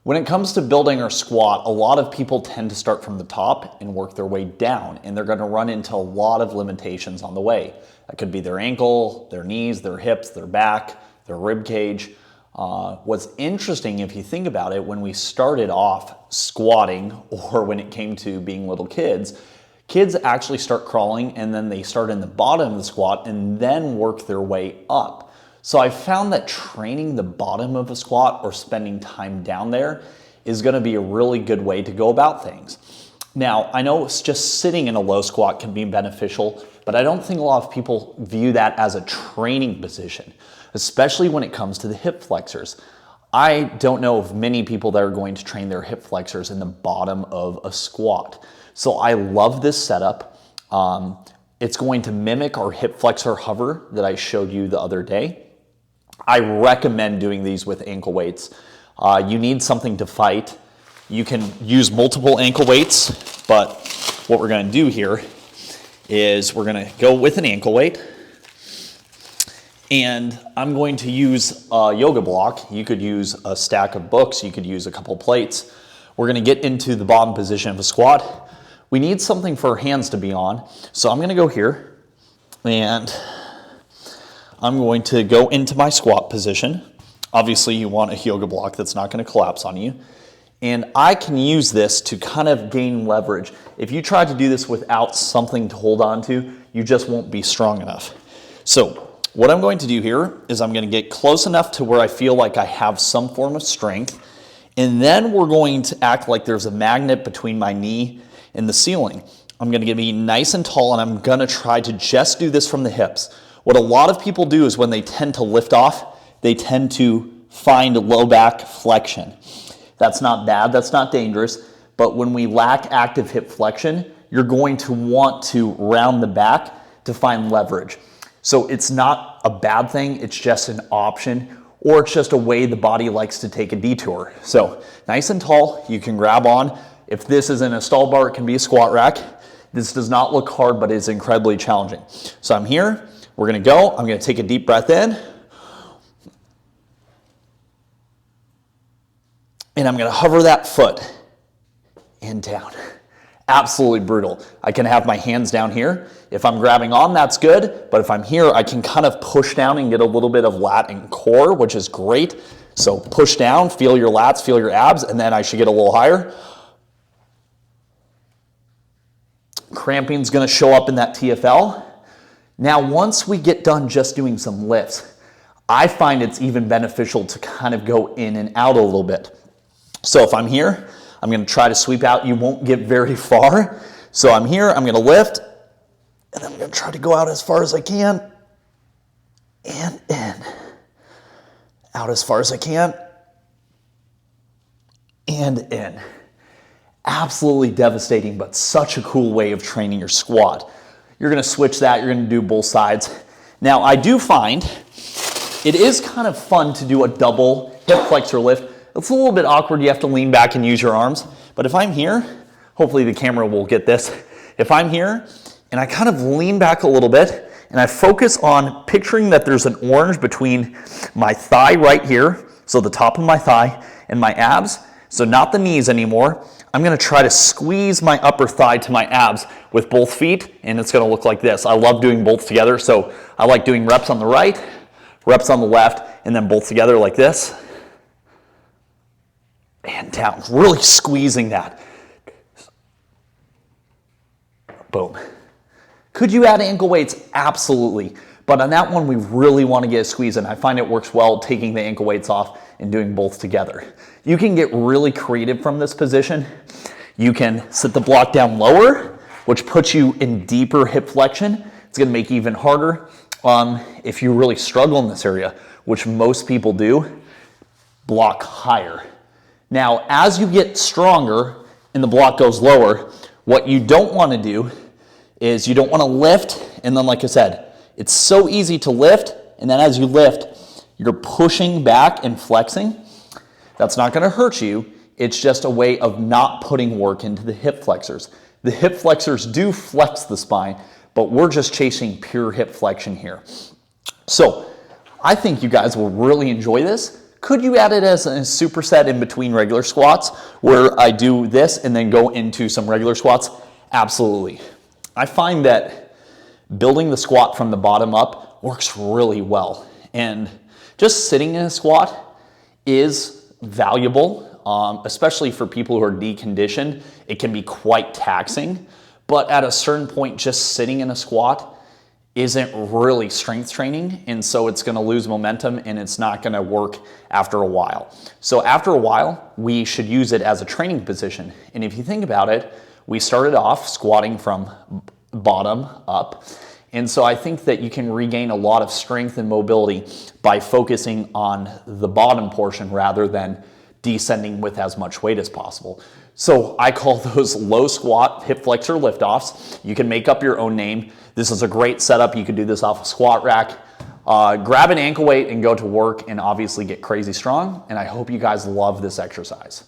When it comes to building our squat, a lot of people tend to start from the top and work their way down, and they're going to run into a lot of limitations on the way. That could be their ankle, their knees, their hips, their back, their rib cage. What's interesting, if you think about it, when we started off squatting, or when it came to being little kids, kids actually start crawling and then they start in the bottom of the squat and then work their way up. So I found that training the bottom of a squat or spending time down there is going to be a really good way to go about things. Now, I know it's just sitting in a low squat can be beneficial, but I don't think a lot of people view that as a training position, especially when it comes to the hip flexors. I don't know of many people that are going to train their hip flexors in the bottom of a squat. So I love this setup. It's going to mimic our hip flexor hover that I showed you the other day. I recommend doing these with ankle weights. You need something to fight. You can use multiple ankle weights, but what we're going to do here is we're going to go with an ankle weight, and I'm going to use a yoga block. You could use a stack of books. You could use a couple plates. We're going to get into the bottom position of a squat. We need something for our hands to be on, so I'm going to go here, and I'm going to go into my squat position. Obviously, you want a yoga block that's not going to collapse on you. And I can use this to kind of gain leverage. If you try to do this without something to hold on to, you just won't be strong enough. So what I'm going to do here is I'm going to get close enough to where I feel like I have some form of strength. And then we're going to act like there's a magnet between my knee and the ceiling. I'm going to be nice and tall, and I'm going to try to just do this from the hips. What a lot of people do is when they tend to lift off, they tend to find low back flexion. That's not bad, that's not dangerous, but when we lack active hip flexion, you're going to want to round the back to find leverage. So it's not a bad thing, it's just an option, or it's just a way the body likes to take a detour. So nice and tall, you can grab on. If this isn't a stall bar, it can be a squat rack. This does not look hard, but it's incredibly challenging. So I'm here. We're going to go. I'm going to take a deep breath in. And I'm going to hover that foot and down. Absolutely brutal. I can have my hands down here. If I'm grabbing on, that's good. But if I'm here, I can kind of push down and get a little bit of lat and core, which is great. So push down, feel your lats, feel your abs, and then I should get a little higher. Cramping is going to show up in that TFL. Now, once we get done just doing some lifts, I find it's even beneficial to kind of go in and out a little bit. So if I'm here, I'm going to try to sweep out. You won't get very far. So I'm here, I'm going to lift, and I'm going to try to go out as far as I can, and in. Out as far as I can, and in. Absolutely devastating, but such a cool way of training your squat. You're going to switch that. You're going to do both sides. Now, I do find it is kind of fun to do a double hip flexor lift. It's a little bit awkward. You have to lean back and use your arms. But if I'm here, hopefully the camera will get this. If I'm here and I kind of lean back a little bit and I focus on picturing that there's an orange between my thigh right here, so the top of my thigh, and my abs, so not the knees anymore, I'm going to try to squeeze my upper thigh to my abs with both feet, and it's going to look like this. I love doing both together, so I like doing reps on the right, reps on the left, and then both together like this. And down, really squeezing that. Boom. Could you add ankle weights? Absolutely. But on that one, we really want to get a squeeze in. I find it works well taking the ankle weights off and doing both together. You can get really creative from this position. You can sit the block down lower, which puts you in deeper hip flexion. It's going to make it even harder. If you really struggle in this area, which most people do, block higher. Now, as you get stronger and the block goes lower, what you don't want to do is you don't want to lift, and then like I said, it's so easy to lift, and then as you lift, you're pushing back and flexing. That's not going to hurt you. It's just a way of not putting work into the hip flexors. The hip flexors do flex the spine, but we're just chasing pure hip flexion here. So I think you guys will really enjoy this. Could you add it as a superset in between regular squats where I do this and then go into some regular squats? Absolutely. I find that building the squat from the bottom up works really well. And just sitting in a squat is valuable, especially for people who are deconditioned. It can be quite taxing, but at a certain point, just sitting in a squat isn't really strength training, and so it's going to lose momentum and it's not going to work after a while. So after a while, we should use it as a training position. And if you think about it, we started off squatting from bottom up. And so I think that you can regain a lot of strength and mobility by focusing on the bottom portion rather than descending with as much weight as possible. So I call those low squat hip flexor liftoffs. You can make up your own name. This is a great setup. You can do this off a squat rack. Grab an ankle weight and go to work and obviously get crazy strong. And I hope you guys love this exercise.